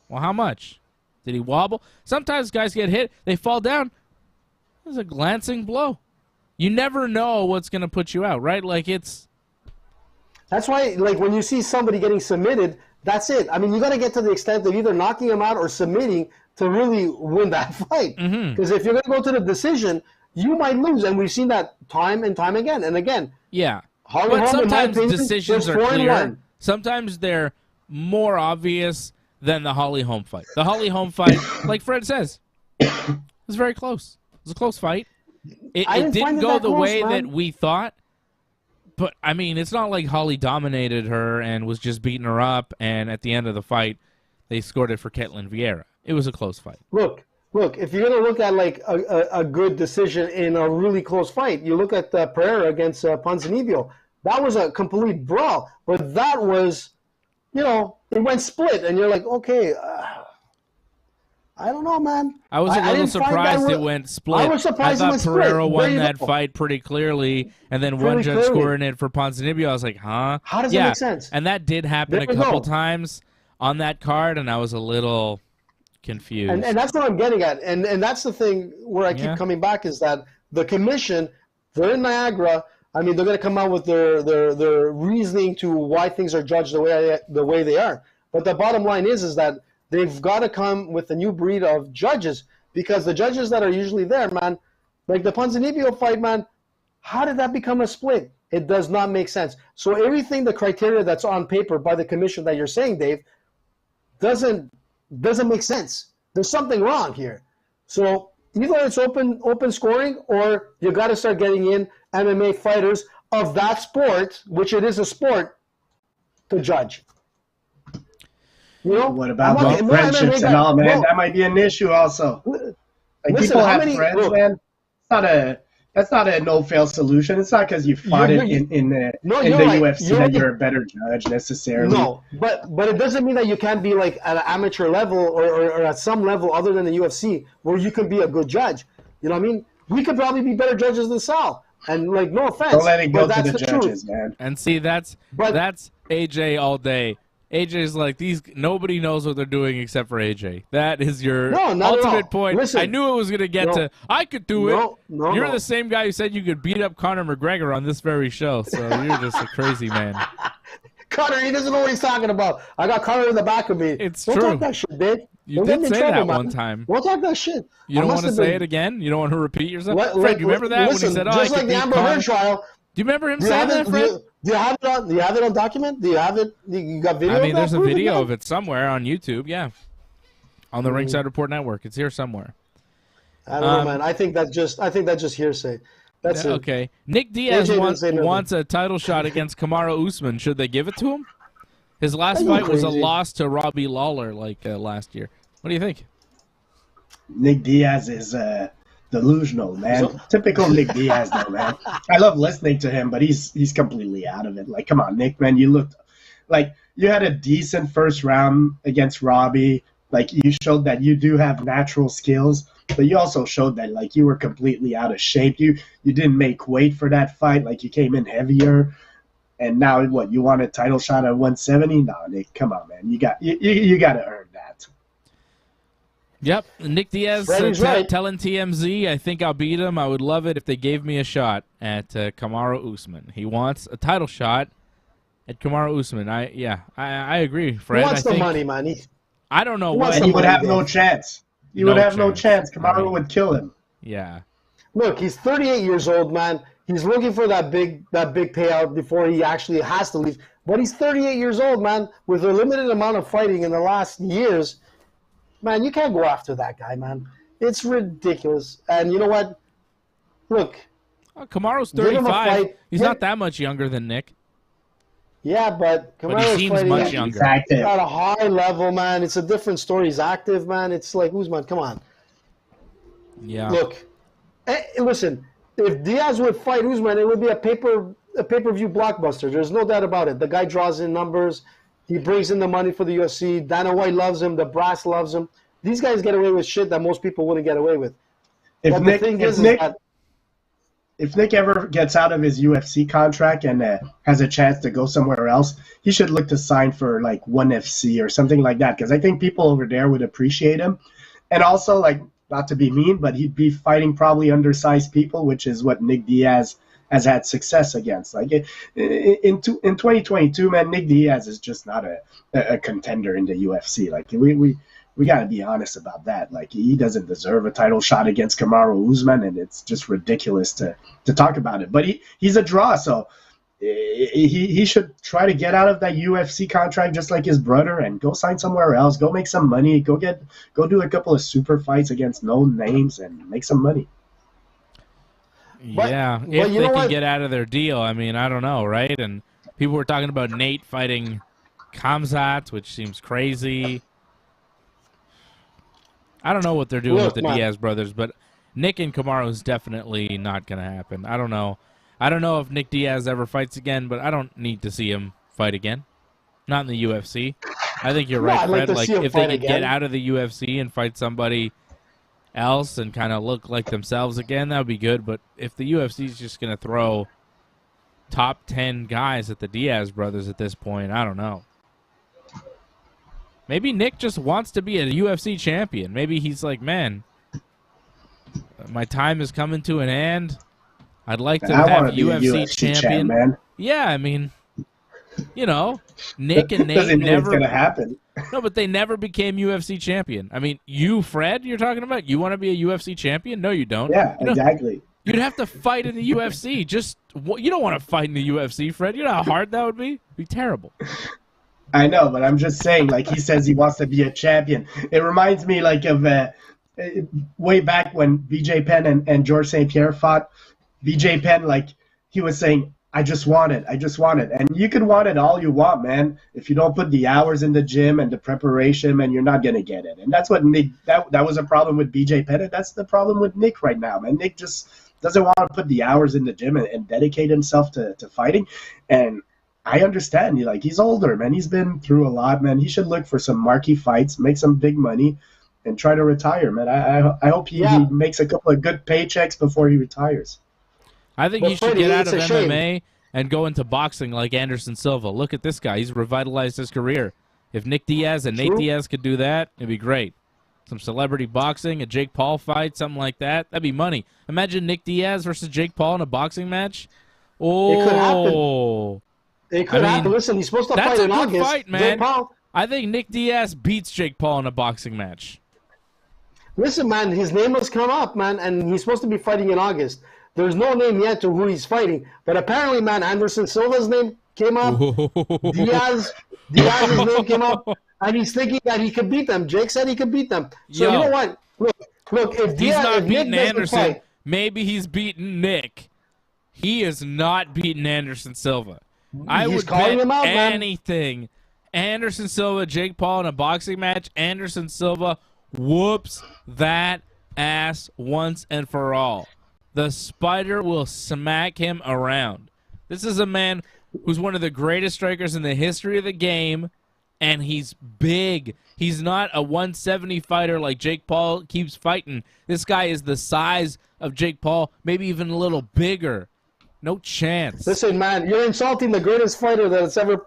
Well, how much? Did he wobble? Sometimes guys get hit, they fall down. It's a glancing blow. You never know what's going to put you out, right? Like, that's why, like, when you see somebody getting submitted, that's it. I mean, you got to get to the extent of either knocking him out or submitting to really win that fight. Because if you're going to go to the decision, you might lose, and we've seen that time and time again and again. Yeah. Holly but Holm, sometimes decisions are clear. 4-1. Sometimes they're more obvious than the Holly Holm fight. The Holly Holm fight, like Fred says, was very close. It was a close fight. It didn't go the way that we thought, but, I mean, it's not like Holly dominated her and was just beating her up, and at the end of the fight, they scored it for Ketlen Vieira. It was a close fight. Look, if you're going to look at, like, a good decision in a really close fight, you look at Pereira against Ponzinibbio. That was a complete brawl, but that was, it went split, and you're like, okay, I don't know, man. I was a little surprised it went split. I was surprised I thought Pereira won that fight pretty clearly, and then one judge scoring it for Ponzinibbio. I was like, huh? How does that make sense? And that did happen a couple times on that card, and I was a little confused. And that's what I'm getting at. And that's the thing where I keep coming back, is that the commission, they're in Niagara. I mean, they're going to come out with their reasoning to why things are judged the way they are. But the bottom line is that they've got to come with a new breed of judges, because the judges that are usually there, man, like the Ponzinibbio fight, man, how did that become a split? It does not make sense. So everything, the criteria that's on paper by the commission that you're saying, Dave, doesn't make sense. There's something wrong here. So either it's open scoring, or you got to start getting in MMA fighters of that sport, which it is a sport, to judge. What about friendships and all, man? That might be an issue also. Like, people have friends, man. That's not a no-fail solution. It's not because you fought in the UFC that you're a better judge necessarily. No, but it doesn't mean that you can't be like at an amateur level or at some level other than the UFC where you can be a good judge. You know what I mean? We could probably be better judges than Sal. And like, no offense, don't let it go to the judges, man. And see, that's AJ all day. AJ's like, nobody knows what they're doing except for AJ. That is your ultimate point. Listen, I knew it was going to get to, I could do it. You're the same guy who said you could beat up Conor McGregor on this very show, so you're just a crazy man. Conor, he doesn't know what he's talking about. I got Conor in the back of me. It's Don't true. talk that shit, dude. You did say that one time. Don't talk that shit. You don't want to say it again? You don't want to repeat yourself? Fred, you remember that when he said, just like the Amber Heard trial. Do you remember him saying that, Fred? Do you have it on document? Do you have it? You got video? I mean, there's a video of it somewhere on YouTube. Yeah, on the Ringside Report Network. It's here somewhere. I don't know, man. I think that's just hearsay. That's it. Okay. Nick Diaz wants a title shot against Kamaru Usman. Should they give it to him? His last fight was a loss to Robbie Lawler last year. What do you think? Nick Diaz is delusional, man. Typical Nick Diaz, though, man. I love listening to him, but he's completely out of it. Like, come on, Nick, man. You looked like you had a decent first round against Robbie. Like, you showed that you do have natural skills, but you also showed that, like, you were completely out of shape. You didn't make weight for that fight. Like, you came in heavier. And now, what, you want a title shot at 170? No, Nick, come on, man. You got to earn that. Yep, Nick Diaz telling TMZ, I think I'll beat him. I would love it if they gave me a shot at Kamaru Usman. He wants a title shot at Kamaru Usman. I agree, Fred. He wants the money, man. I don't know what. He would have no chance. He would have no chance. Kamaru would kill him. Yeah. Look, he's 38 years old, man. He's looking for that big payout before he actually has to leave. But he's 38 years old, man, with a limited amount of fighting in the last years. Man, you can't go after that guy, man. It's ridiculous. And you know what? Look. Kamaru's 35. He's not that much younger than Nick. Yeah, but Kamaru's he seems much younger. At a high level, man. It's a different story. He's active, man. It's like, Usman, come on. Yeah. Look, listen, if Diaz would fight Usman, it would be a pay-per-view blockbuster. There's no doubt about it. The guy draws in numbers. He brings in the money for the UFC. Dana White loves him. The brass loves him. These guys get away with shit that most people wouldn't get away with. If Nick ever gets out of his UFC contract and has a chance to go somewhere else, he should look to sign for like ONE FC or something like that, because I think people over there would appreciate him. And also, like, not to be mean, but he'd be fighting probably undersized people, which is what Nick Diaz has had success against. Like in 2022, man, Nick Diaz is just not a contender in the UFC. Like we got to be honest about that. Like, he doesn't deserve a title shot against Kamaru Usman, and it's just ridiculous to talk about it. But he's a draw, so he should try to get out of that UFC contract just like his brother and go sign somewhere else. Go make some money. Go do a couple of super fights against known names and make some money. If they can get out of their deal. I mean, I don't know, right? And people were talking about Nate fighting Khamzat, which seems crazy. I don't know what they're doing with the Diaz brothers, but Nick and Kamaru is definitely not going to happen. I don't know. I don't know if Nick Diaz ever fights again, but I don't need to see him fight again. Not in the UFC. I think you're right, Fred. Like if they could get out of the UFC and fight somebody else and kind of look like themselves again, that would be good. But if the UFC is just going to throw top 10 guys at the Diaz brothers at this point, I don't know. Maybe Nick just wants to be a UFC champion. Maybe he's like, man, my time is coming to an end. I'd like to have a UFC champion. Man. Yeah, I mean, you know, Nick and Nate never. It's gonna happen. No, but they never became UFC champion. I mean, you, Fred, you're talking about, you want to be a UFC champion? No, you don't. Yeah, exactly. You'd have to fight in the UFC. You don't want to fight in the UFC, Fred. You know how hard that would be? It'd be terrible. I know, but I'm just saying, like, he says he wants to be a champion. It reminds me, like, of way back when BJ Penn and George St. Pierre fought. BJ Penn, like, he was saying, I just want it. And you can want it all you want, man. If you don't put the hours in the gym and the preparation, man, you're not going to get it. And that's what Nick, that was a problem with BJ Penn. And that's the problem with Nick right now, man. Nick just doesn't want to put the hours in the gym and dedicate himself to fighting. And I understand. He's older, man. He's been through a lot, man. He should look for some marquee fights, make some big money, and try to retire, man. I hope he makes a couple of good paychecks before he retires. I think he should get out of MMA and go into boxing like Anderson Silva. Look at this guy. He's revitalized his career. If Nick Diaz and Nate Diaz could do that, it'd be great. Some celebrity boxing, a Jake Paul fight, something like that. That'd be money. Imagine Nick Diaz versus Jake Paul in a boxing match. Oh. It could happen. It could happen. Listen, he's supposed to fight in August. That's a good fight, man. Jake Paul. I think Nick Diaz beats Jake Paul in a boxing match. Listen, man, his name has come up, man, and he's supposed to be fighting in August. There's no name yet to who he's fighting, but apparently, man, Anderson Silva's name came up. Diaz's name came up, and he's thinking that he could beat them. Jake said he could beat them. So you know what? Look, if he's Diaz, not beating Nick Anderson, fight, maybe he's beating Nick. He is not beating Anderson Silva. I would bet anything. Man. Anderson Silva, Jake Paul in a boxing match. Anderson Silva whoops that ass once and for all. The Spider will smack him around. This is a man who's one of the greatest strikers in the history of the game, and he's big. He's not a 170 fighter like Jake Paul keeps fighting. This guy is the size of Jake Paul, maybe even a little bigger. No chance. Listen, man, you're insulting the greatest fighter that's ever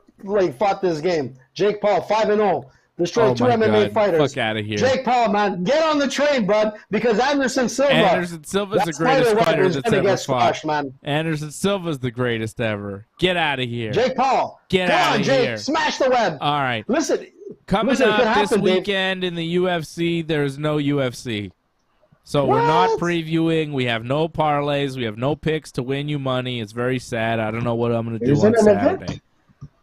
fought this game. Jake Paul, 5-0. Destroyed 2 MMA fighters. Fuck out of here. Jake Paul, man, get on the train, bud, because Anderson Silva. Anderson Silva's the greatest fighter that's ever fought. Man. Anderson Silva's the greatest ever. Get out of here. Jake Paul. Get out of here. Smash the web. All right. Listen. Coming up this weekend in the UFC, there's no UFC. So we're not previewing. We have no parlays. We have no picks to win you money. It's very sad. I don't know what I'm going to do on Saturday.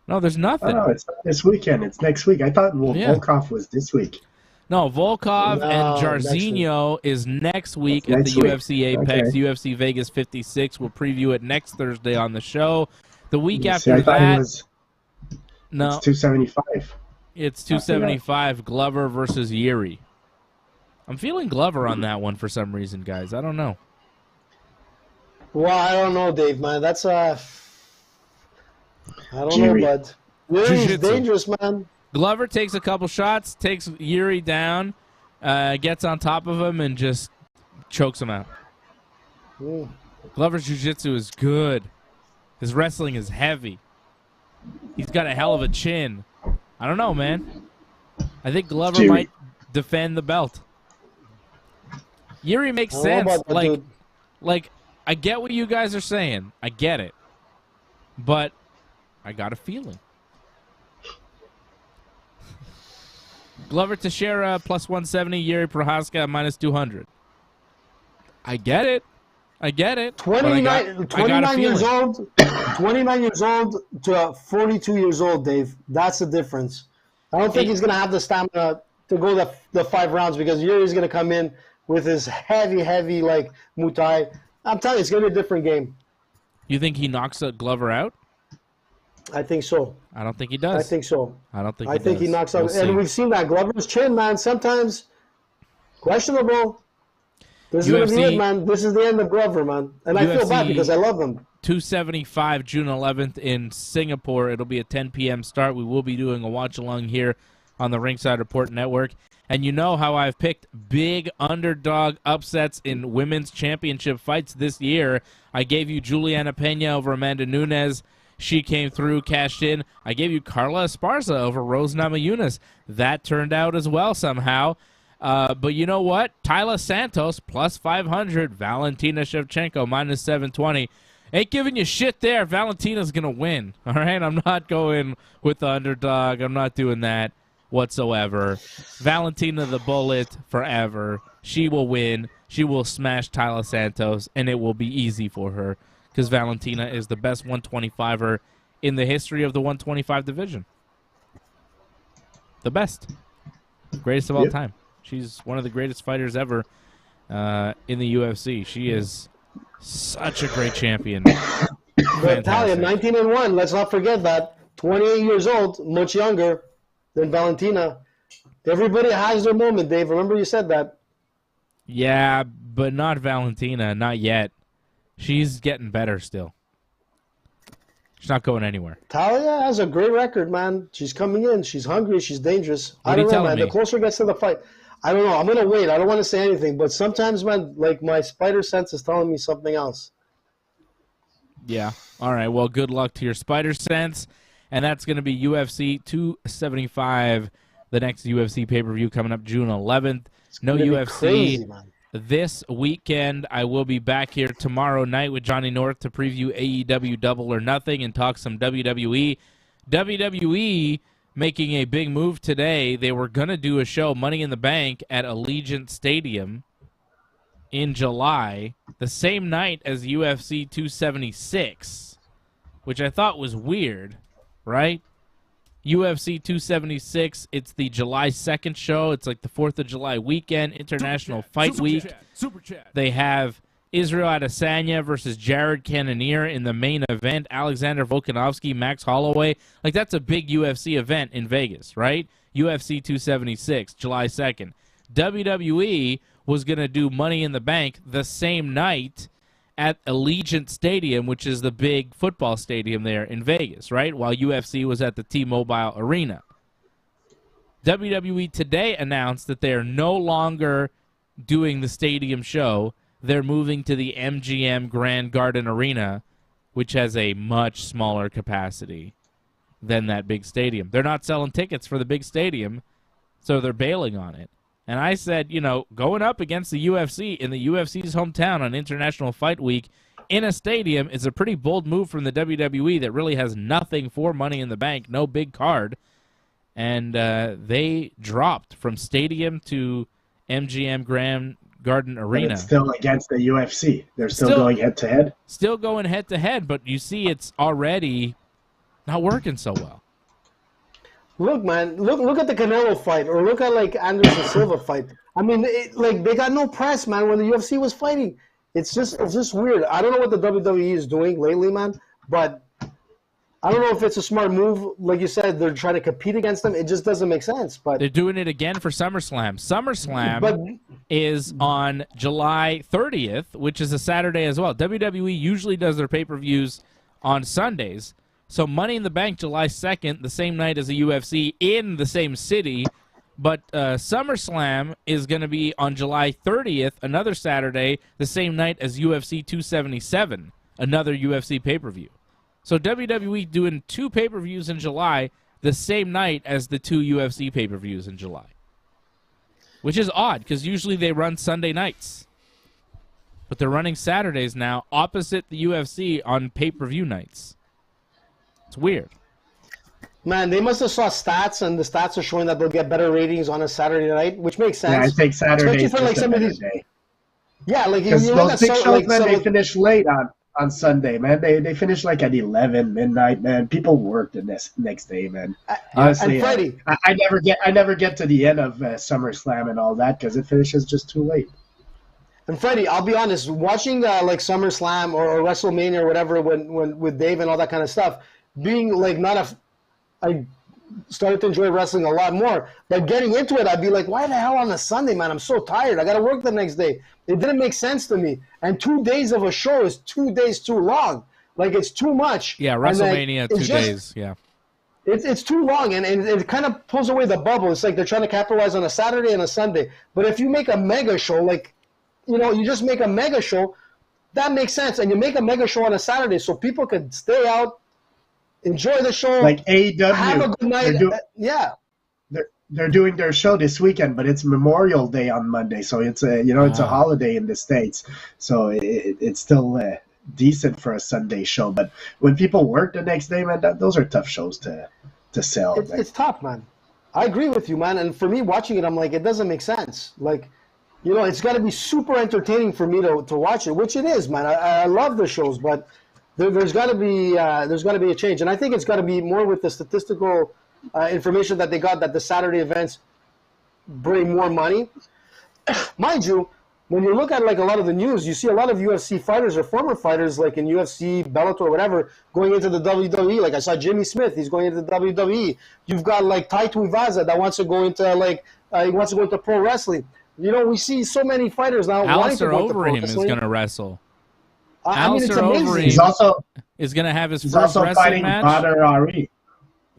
No, there's nothing. Oh, it's not this weekend. It's next week. I thought Volkov was this week. No, Volkov and Jairzinho is next week at the UFC Apex. Okay. UFC Vegas 56. We'll preview it next Thursday on the show. The week after that, it's 275. It's 275. Glover versus Yuri. I'm feeling Glover on that one for some reason, guys. I don't know. Well, I don't know, Dave, man. That's I don't know, bud. Yuri's dangerous, man. Glover takes a couple shots, takes Yuri down, gets on top of him, and just chokes him out. Glover's jiu-jitsu is good. His wrestling is heavy. He's got a hell of a chin. I don't know, man. I think Glover might defend the belt. Yuri makes sense. Like, I get what you guys are saying. I get it. But I got a feeling. Glover Teixeira plus 170, Yuri Prohaska minus 200. I get it. 29 years old. 29 years old to 42 years old, Dave. That's the difference. I don't think he's going to have the stamina to go the 5 rounds because Yuri's going to come in with his heavy Muay Thai. I'm telling you, it's going to be a different game. You think he knocks Glover out? I think so. I don't think he does. I think so. I don't think I think he knocks out. And we've seen that. Glover's chin, man, sometimes questionable. This is it, man. This is the end of Glover, man. And I feel bad because I love him. 275, June 11th in Singapore. It'll be a 10 p.m. start. We will be doing a watch-along here on the Ringside Report Network. And you know how I've picked big underdog upsets in women's championship fights this year. I gave you Juliana Pena over Amanda Nunes. She came through, cashed in. I gave you Carla Esparza over Rose Namajunas. That turned out as well somehow. But you know what? Tyler Santos plus 500. Valentina Shevchenko minus 720. Ain't giving you shit there. Valentina's going to win. All right? I'm not going with the underdog. I'm not doing that whatsoever. Valentina the Bullet forever. She will win. She will smash Tyler Santos, and it will be easy for her because Valentina is the best 125er in the history of the 125 division. The best. Greatest of all time. She's one of the greatest fighters ever in the UFC. She is such a great champion. Natalia, 19-1. Let's not forget that. 28 years old, much younger than Valentina. Everybody has their moment, Dave. Remember you said that. Yeah, but not Valentina. Not yet. She's getting better still. She's not going anywhere. Talia has a great record, man. She's coming in. She's hungry. She's dangerous. What I don't know, man. me? The closer it gets to the fight, I don't know. I'm gonna wait. I don't want to say anything, but sometimes, man, like my spider sense is telling me something else. Yeah. All right. Well, good luck to your spider sense, and that's going to be UFC 275, the next UFC pay-per-view coming up June 11th. No UFC crazy, this weekend. I will be back here tomorrow night with Johnny North to preview AEW Double or Nothing and talk some WWE. WWE making a big move today. They were going to do a show, Money in the Bank, at Allegiant Stadium in July, the same night as UFC 276, which I thought was weird, right? UFC 276, it's the July 2nd show. It's like the 4th of July weekend, International Fight Week. Super chat. They have Israel Adesanya versus Jared Cannonier in the main event, Alexander Volkanovski, Max Holloway. Like, that's a big UFC event in Vegas, right? UFC 276, July 2nd. WWE was going to do Money in the Bank the same night at Allegiant Stadium, which is the big football stadium there in Vegas, right? While UFC was at the T-Mobile Arena. WWE today announced that they are no longer doing the stadium show. They're moving to the MGM Grand Garden Arena, which has a much smaller capacity than that big stadium. They're not selling tickets for the big stadium, so they're bailing on it. And I said, you know, going up against the UFC in the UFC's hometown on International Fight Week in a stadium is a pretty bold move from the WWE that really has nothing for Money in the Bank, no big card. And they dropped from stadium to MGM Grand Garden Arena. But it's still against the UFC. They're still going head-to-head? Still going head-to-head, but you see it's already not working so well. Look, man, look at the Canelo fight, or look at, like, Anderson Silva fight. I mean, like, they got no press, man, when the UFC was fighting. It's just weird. I don't know what the WWE is doing lately, man, but I don't know if it's a smart move. Like you said, they're trying to compete against them. It just doesn't make sense. But they're doing it again for SummerSlam. SummerSlam is on July 30th, which is a Saturday as well. WWE usually does their pay-per-views on Sundays. So Money in the Bank, July 2nd, the same night as the UFC in the same city. But SummerSlam is going to be on July 30th, another Saturday, the same night as UFC 277, another UFC pay-per-view. So WWE doing two pay-per-views in July the same night as the two UFC pay-per-views in July. Which is odd, because usually they run Sunday nights. But they're running Saturdays now, opposite the UFC on pay-per-view nights. It's weird. Man, they must have saw stats, and the stats are showing that they'll get better ratings on a Saturday night, which makes sense. Yeah, I think Saturday is like some of these. Day. Yeah, like because those big shows, man, they finish late on Sunday, man. They finish like at 11 midnight, man. People work the next day, man. Honestly, and Freddie, I never get to the end of SummerSlam and all that because it finishes just too late. And Freddie, I'll be honest, watching like SummerSlam or WrestleMania or whatever, when with Dave and all that kind of stuff. Being like I started to enjoy wrestling a lot more. But getting into it, I'd be like, why the hell on a Sunday, man? I'm so tired. I got to work the next day. It didn't make sense to me. And 2 days of a show is 2 days too long. Like, it's too much. Yeah, WrestleMania, 2 days, yeah. It's too long, and it kind of pulls away the bubble. It's like they're trying to capitalize on a Saturday and a Sunday. But if you make a mega show, like, you know, you just make a mega show, that makes sense. And you make a mega show on a Saturday so people can stay out, enjoy the show, like AEW. Have a good night. They're doing their show this weekend, but it's Memorial Day on Monday, so it's it's a holiday in the States. So it's still decent for a Sunday show. But when people work the next day, man, those are tough shows to sell. It's tough, man. I agree with you, man. And for me, watching it, I'm like, it doesn't make sense. Like, you know, it's got to be super entertaining for me to watch it, which it is, man. I love the shows, but there's got to be a change, and I think it's got to be more with the statistical information that they got that the Saturday events bring more money. Mind you, when you look at like a lot of the news, you see a lot of UFC fighters or former fighters, like in UFC, Bellator, or whatever, going into the WWE. Like I saw Jimmy Smith, he's going into the WWE. You've got like Tai Tuivasa that wants to go into he wants to go into pro wrestling. You know, we see so many fighters now. Alistair Overeem is going to wrestle. I mean, it's amazing. He's also is going to have his he's first also wrestling fighting match. Liotta RIP.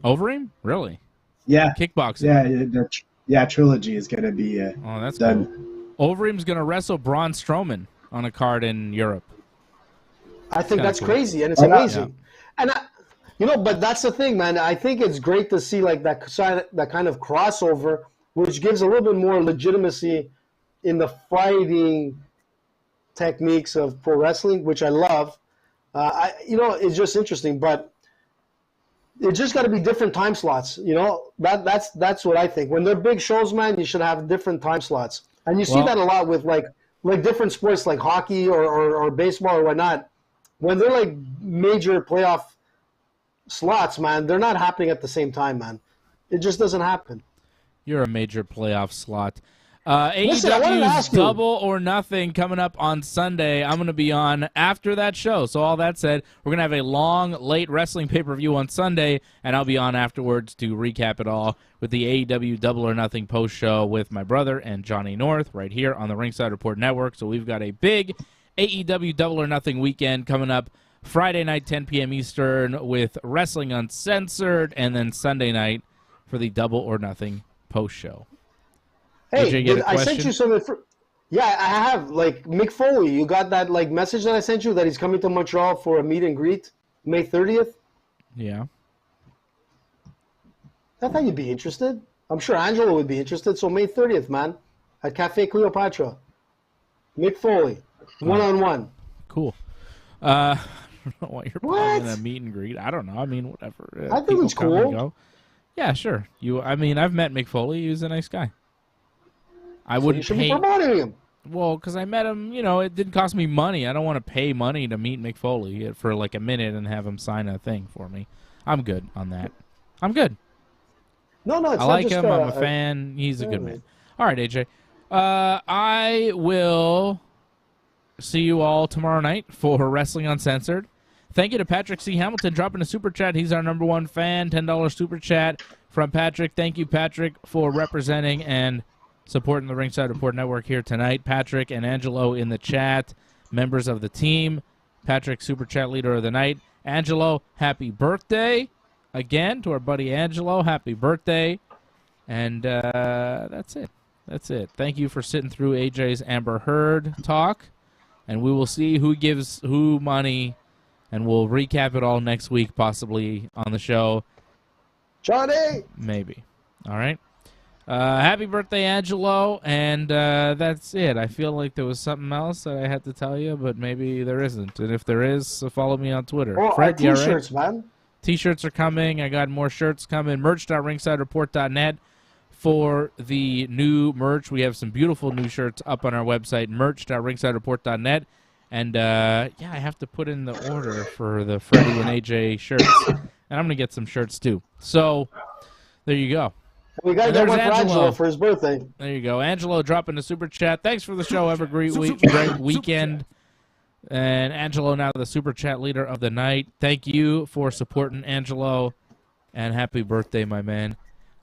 Overeem? Really? Yeah. Kickboxing. Yeah, trilogy is going to be oh, that's done. Cool. Overeem's going to wrestle Braun Strowman on a card in Europe. I think that's cool. Crazy, and it's amazing. Yeah. And but that's the thing, man. I think it's great to see like that kind of crossover, which gives a little bit more legitimacy in the fighting techniques of pro wrestling, which I love. It's just interesting, but it just got to be different time slots. That's what I think. When they're big shows, man, you should have different time slots, and you see that a lot with like different sports like hockey or baseball or whatnot. When they're like major playoff slots, man, they're not happening at the same time, man. It just doesn't happen. You're a major playoff slot. AEW's Double or Nothing coming up on Sunday. I'm going to be on after that show. So all that said, we're going to have a long, late wrestling pay-per-view on Sunday, and I'll be on afterwards to recap it all with the AEW Double or Nothing post-show with my brother and Johnny North right here on the Ringside Report Network. So we've got a big AEW Double or Nothing weekend coming up Friday night, 10 p.m. Eastern with Wrestling Uncensored, and then Sunday night for the Double or Nothing post-show. Hey, I sent you something. Yeah, I have. Like, Mick Foley, you got that like message that I sent you that he's coming to Montreal for a meet and greet May 30th? Yeah. I thought you'd be interested. I'm sure Angelo would be interested. So May 30th, man, at Cafe Cleopatra. Mick Foley, one-on-one. Cool. I don't know why you're planning a meet and greet. I don't know. I mean, whatever. I think it's cool. Yeah, sure. I've met Mick Foley. He was a nice guy. I wouldn't pay. You should be promoting him. Well, because I met him, it didn't cost me money. I don't want to pay money to meet Mick Foley for like a minute and have him sign a thing for me. I'm good on that. I'm good. No, it's I like him. I'm a fan. He's a good man. All right, AJ. I will see you all tomorrow night for Wrestling Uncensored. Thank you to Patrick C. Hamilton dropping a super chat. He's our #1 fan. $10 super chat from Patrick. Thank you, Patrick, for representing and supporting the Ringside Report Network here tonight. Patrick and Angelo in the chat, members of the team. Patrick, super chat leader of the night. Angelo, happy birthday again to our buddy Angelo. Happy birthday. And that's it. That's it. Thank you for sitting through AJ's Amber Heard talk. And we will see who gives who money, and we'll recap it all next week, possibly on the show. Johnny! Maybe. All right. Happy birthday, Angelo, and that's it. I feel like there was something else that I had to tell you, but maybe there isn't. And if there is, follow me on Twitter. Oh, Fred, T-shirts, man. T-shirts are coming. I got more shirts coming. Merch.ringsidereport.net for the new merch. We have some beautiful new shirts up on our website, merch.ringsidereport.net. And, I have to put in the order for the Freddie and AJ shirts. And I'm going to get some shirts, too. So, there you go. We got to get one for Angelo for his birthday. There you go. Angelo dropping the super chat. Thanks for the show. Have a great weekend. And Angelo now the super chat leader of the night. Thank you for supporting Angelo. And happy birthday, my man.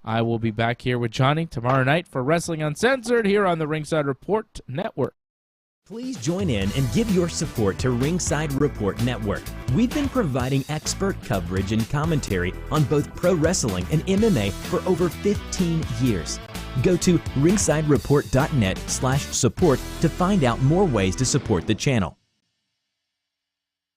I will be back here with Johnny tomorrow night for Wrestling Uncensored here on the Ringside Report Network. Please join in and give your support to Ringside Report Network. We've been providing expert coverage and commentary on both pro wrestling and MMA for over 15 years. Go to ringsidereport.net/support to find out more ways to support the channel.